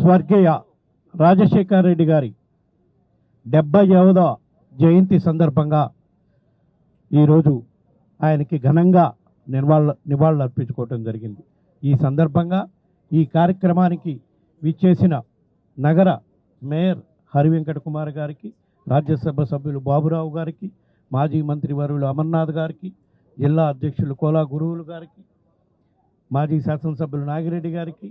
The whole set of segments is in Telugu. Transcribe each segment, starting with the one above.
స్వర్గీయ రాజశేఖర రెడ్డి గారి 70వ జయంతి సందర్భంగా ఈరోజు ఆయనకి ఘనంగా నివాళులు అర్పించుకోవటం జరిగింది. ఈ సందర్భంగా ఈ కార్యక్రమానికి విచ్చేసిన నగర మేయర్ హరివెంకట కుమార్ గారికి, రాజ్యసభ సభ్యులు బాబురావు గారికి, మాజీ మంత్రివర్యులు అమర్నాథ్ గారికి, జిల్లా అధ్యక్షులు కోలా గురువులు గారికి, మాజీ శాసనసభ్యులు నాగిరెడ్డి గారికి,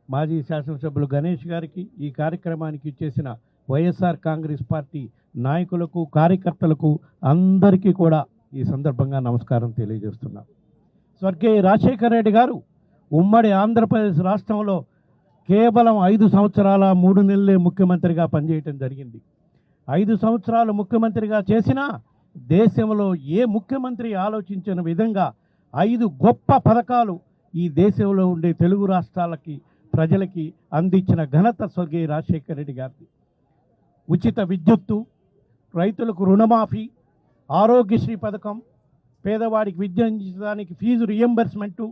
మాజీ శాసనసభ్యులు గణేష్ గారికి, ఈ కార్యక్రమానికి ఇచ్చేసిన వైఎస్ఆర్ కాంగ్రెస్ పార్టీ నాయకులకు, కార్యకర్తలకు అందరికీ కూడా ఈ సందర్భంగా నమస్కారం తెలియజేస్తున్నాం. స్వర్గీయ రాజశేఖర రెడ్డి గారు ఉమ్మడి ఆంధ్రప్రదేశ్ రాష్ట్రంలో కేవలం 5 సంవత్సరాల 3 నెలలే ముఖ్యమంత్రిగా పనిచేయటం జరిగింది. 5 సంవత్సరాలు ముఖ్యమంత్రిగా చేసినా దేశంలో ఏ ముఖ్యమంత్రి ఆలోచించిన విధంగా 5 గొప్ప పథకాలు ఈ దేశంలో ఉండే తెలుగు రాష్ట్రాలకి ప్రజలకి అందించిన ఘనత స్వర్గీయ రాజశేఖర రెడ్డి గారిది. ఉచిత విద్యుత్తు, రైతులకు రుణమాఫీ, ఆరోగ్యశ్రీ పథకం, పేదవాడికి విద్య అందించడానికి ఫీజు రియంబర్స్మెంటు,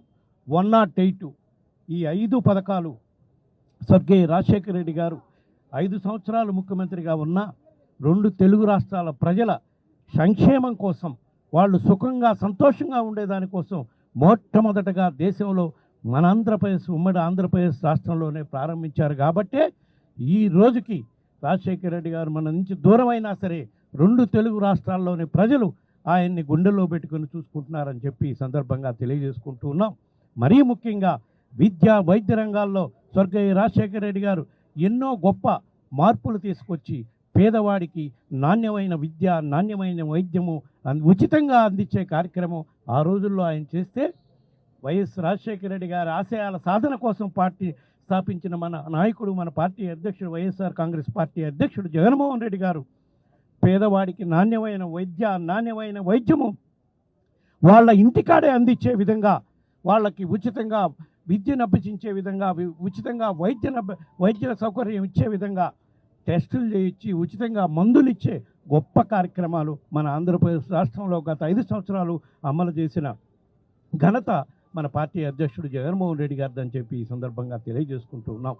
108 ఈ 5 పథకాలు స్వర్గీయ రాజశేఖర రెడ్డి గారు 5 సంవత్సరాలు ముఖ్యమంత్రిగా ఉన్న 2 తెలుగు రాష్ట్రాల ప్రజల సంక్షేమం కోసం, వాళ్ళు సుఖంగా సంతోషంగా ఉండేదానికోసం మొట్టమొదటగా దేశంలో మన ఉమ్మడి ఆంధ్రప్రదేశ్ రాష్ట్రంలోనే ప్రారంభించారు. కాబట్టే ఈ రోజుకి రాజశేఖర రెడ్డి గారు మన నుంచి దూరమైనా సరే 2 తెలుగు రాష్ట్రాల్లోని ప్రజలు ఆయన్ని గుండెల్లో పెట్టుకుని చూసుకుంటున్నారని చెప్పి ఈ సందర్భంగా తెలియజేసుకుంటూ ఉన్నాం. మరీ ముఖ్యంగా విద్య, వైద్య రంగాల్లో స్వర్గీయ రాజశేఖర రెడ్డి గారు ఎన్నో గొప్ప మార్పులు తీసుకొచ్చి పేదవాడికి నాణ్యమైన విద్య, నాణ్యమైన వైద్యము ఉచితంగా అందించే కార్యక్రమం ఆ రోజుల్లో ఆయన చేస్తే, వైఎస్ రాజశేఖర రెడ్డి గారి ఆశయాల సాధన కోసం పార్టీ స్థాపించిన మన నాయకుడు, మన పార్టీ అధ్యక్షుడు, వైఎస్ఆర్ కాంగ్రెస్ పార్టీ అధ్యక్షుడు జగన్మోహన్ రెడ్డి గారు పేదవాడికి నాణ్యమైన వైద్యము వాళ్ళ ఇంటికాడే అందించే విధంగా, వాళ్ళకి ఉచితంగా విద్యను అభ్యసించే విధంగా, ఉచితంగా వైద్య సౌకర్యం ఇచ్చే విధంగా, టెస్టులు చేయించి ఉచితంగా మందులు ఇచ్చే గొప్ప కార్యక్రమాలు మన ఆంధ్రప్రదేశ్ రాష్ట్రంలో గత 5 సంవత్సరాలు అమలు చేసిన ఘనత మన పార్టీ అధ్యక్షుడు జగన్మోహన్ రెడ్డి గారిదని చెప్పి ఈ సందర్భంగా తెలియజేసుకుంటూ ఉన్నాం.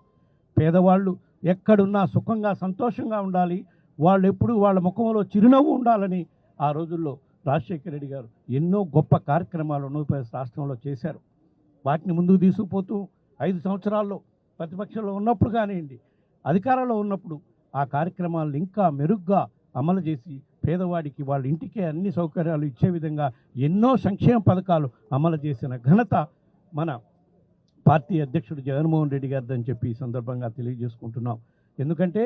పేదవాళ్ళు ఎక్కడున్నా సుఖంగా సంతోషంగా ఉండాలి, వాళ్ళు ఎప్పుడు వాళ్ళ ముఖంలో చిరునవ్వు ఉండాలని ఆ రోజుల్లో రాజశేఖర రెడ్డి గారు ఎన్నో గొప్ప కార్యక్రమాలు ఆంధ్రప్రదేశ్ రాష్ట్రంలో చేశారు. వాటిని ముందుకు తీసుకుపోతూ 5 సంవత్సరాల్లో ప్రతిపక్షంలో ఉన్నప్పుడు కానివ్వండి, అధికారంలో ఉన్నప్పుడు ఆ కార్యక్రమాలను ఇంకా మెరుగ్గా అమలు చేసి పేదవాడికి వాళ్ళ ఇంటికే అన్ని సౌకర్యాలు ఇచ్చే విధంగా ఎన్నో సంక్షేమ పథకాలు అమలు చేసిన ఘనత మన పార్టీ అధ్యక్షుడు జగన్మోహన్ రెడ్డి గారిదని చెప్పి ఈ సందర్భంగా తెలియజేసుకుంటున్నాం. ఎందుకంటే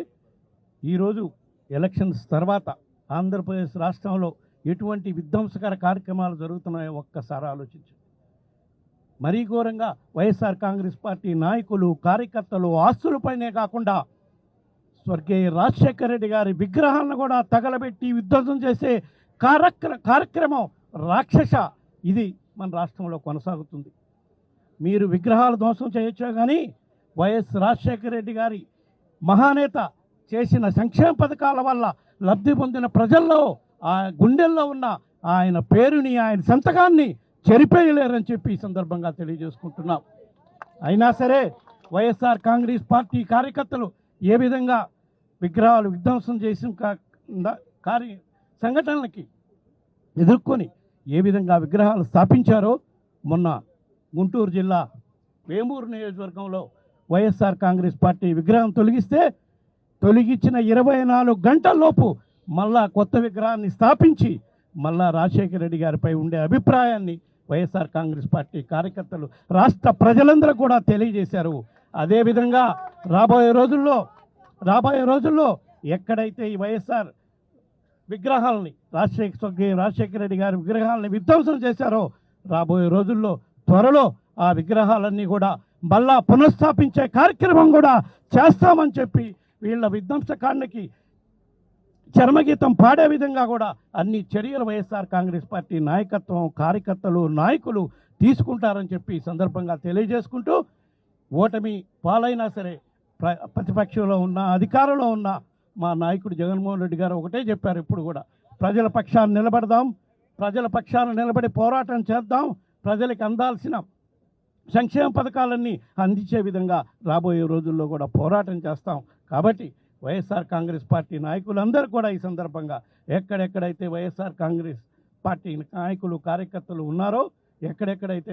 ఈరోజు ఎలక్షన్స్ తర్వాత ఆంధ్రప్రదేశ్ రాష్ట్రంలో ఎటువంటి విధ్వంసకర కార్యక్రమాలు జరుగుతున్నాయో ఒక్కసారి ఆలోచించండి. మరీ ఘోరంగా వైఎస్ఆర్ కాంగ్రెస్ పార్టీ నాయకులు, కార్యకర్తలు ఆస్తులపైనే కాకుండా స్వర్గీయ రాజశేఖర రెడ్డి గారి విగ్రహాలను కూడా తగలబెట్టి విధ్వంసం చేసే కార్యక్రమం రాక్షస ఇది మన రాష్ట్రంలో కొనసాగుతుంది. మీరు విగ్రహాలు ధ్వంసం చేయొచ్చో కానీ వైఎస్ రాజశేఖర రెడ్డి గారి మహానేత చేసిన సంక్షేమ పథకాల వల్ల లబ్ధి పొందిన ప్రజల్లో ఆ గుండెల్లో ఉన్న ఆయన పేరుని, ఆయన సంతకాన్ని చెరిపేయలేరని చెప్పి ఈ సందర్భంగా తెలియజేసుకుంటున్నాం. అయినా సరే వైఎస్ఆర్ కాంగ్రెస్ పార్టీ కార్యకర్తలు ఏ విధంగా విగ్రహాలు విధ్వంసం చేసిన సంఘటనలకి ఎదుర్కొని ఏ విధంగా విగ్రహాలు స్థాపించారో, మొన్న గుంటూరు జిల్లా వేమూరు నియోజకవర్గంలో వైఎస్ఆర్ కాంగ్రెస్ పార్టీ విగ్రహం తొలగించిన 24 గంటల్లోపు మళ్ళా కొత్త విగ్రహాన్ని స్థాపించి మళ్ళా రాజశేఖర రెడ్డి గారిపై ఉండే అభిప్రాయాన్ని వైఎస్ఆర్ కాంగ్రెస్ పార్టీ కార్యకర్తలు రాష్ట్ర ప్రజలందరూ కూడా తెలియజేశారు. అదేవిధంగా రాబోయే రోజుల్లో ఎక్కడైతే ఈ వైఎస్ఆర్ విగ్రహాలని రాజశేఖర రెడ్డి గారి విగ్రహాలని విధ్వంసం చేశారో, రాబోయే రోజుల్లో త్వరలో ఆ విగ్రహాలన్నీ కూడా మళ్ళా పునఃస్థాపించే కార్యక్రమం కూడా చేస్తామని చెప్పి వీళ్ళ విధ్వంసకాండకి చర్మగీతం పాడే విధంగా కూడా అన్ని చర్యలు వైఎస్ఆర్ కాంగ్రెస్ పార్టీ నాయకత్వం, కార్యకర్తలు, నాయకులు తీసుకుంటారని చెప్పి ఈ సందర్భంగా తెలియజేసుకుంటూ, ఓటమి పాలైనా సరే ప్రతిపక్షంలో ఉన్న, అధికారంలో ఉన్న మా నాయకుడు జగన్మోహన్ రెడ్డి గారు ఒకటే చెప్పారు, ఇప్పుడు కూడా ప్రజల పక్షాన్ని నిలబడదాం, ప్రజల పక్షాన నిలబడి పోరాటం చేద్దాం. ప్రజలకు అందాల్సిన సంక్షేమ పథకాలన్నీ అందించే విధంగా రాబోయే రోజుల్లో కూడా పోరాటం చేస్తాం. కాబట్టి వైఎస్ఆర్ కాంగ్రెస్ పార్టీ నాయకులందరూ కూడా ఈ సందర్భంగా ఎక్కడెక్కడైతే వైఎస్ఆర్ కాంగ్రెస్ పార్టీ నాయకులు కార్యకర్తలు ఉన్నారో, ఎక్కడెక్కడైతే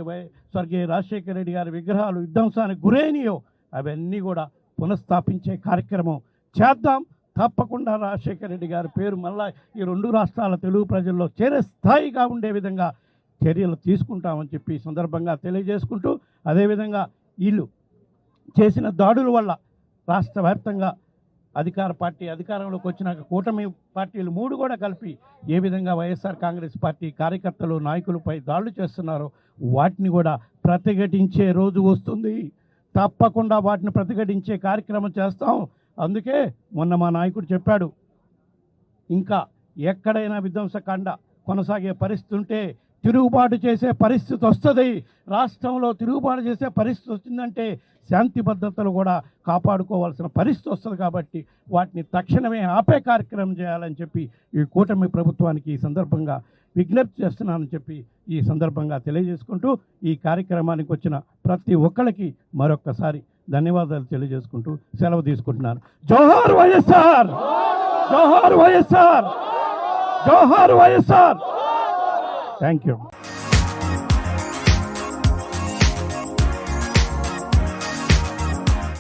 స్వర్గీయ రాజశేఖర రెడ్డి గారి విగ్రహాలు విధ్వంసానికి గురైనయో అవన్నీ కూడా పునఃస్థాపించే కార్యక్రమం చేద్దాం. తప్పకుండా రాజశేఖర రెడ్డి గారి పేరు మళ్ళా ఈ 2 రాష్ట్రాల తెలుగు ప్రజల్లో చేరే స్థాయిగా ఉండే విధంగా చర్యలు తీసుకుంటామని చెప్పి ఈ సందర్భంగా తెలియజేసుకుంటూ, అదేవిధంగా వీళ్ళు చేసిన దాడుల వల్ల రాష్ట్ర వ్యాప్తంగా అధికార పార్టీ అధికారంలోకి వచ్చినాక కూటమి పార్టీలు 3 కూడా కలిపి ఏ విధంగా వైఎస్ఆర్ కాంగ్రెస్ పార్టీ కార్యకర్తలు నాయకులపై దాడులు చేస్తున్నారో వాటిని కూడా ప్రతిఘటించే రోజు వస్తుంది. తప్పకుండా వాటిని ప్రతిఘటించే కార్యక్రమం చేస్తాం. అందుకే మొన్న మా నాయకుడు చెప్పాడు, ఇంకా ఎక్కడైనా విధ్వంసకాండ కొనసాగే పరిస్థితి ఉంటే తిరుగుబాటు చేసే పరిస్థితి వస్తుంది. రాష్ట్రంలో తిరుగుబాటు చేసే పరిస్థితి వచ్చిందంటే శాంతి భద్రతలు కూడా కాపాడుకోవాల్సిన పరిస్థితి వస్తుంది. కాబట్టి వాటిని తక్షణమే ఆపే కార్యక్రమం చేయాలని చెప్పి ఈ కూటమి ప్రభుత్వానికి ఈ సందర్భంగా విజ్ఞప్తి చేస్తున్నానని చెప్పి ఈ సందర్భంగా తెలియజేసుకుంటూ, ఈ కార్యక్రమానికి వచ్చిన ప్రతి ఒక్కరికి మరొక్కసారి ధన్యవాదాలు తెలియజేసుకుంటూ సెలవు తీసుకుంటున్నాను. జోహార్ వైఎస్ఆర్, జోహార్ వైఎస్ఆర్, జోహార్ వైఎస్ఆర్. Thank you.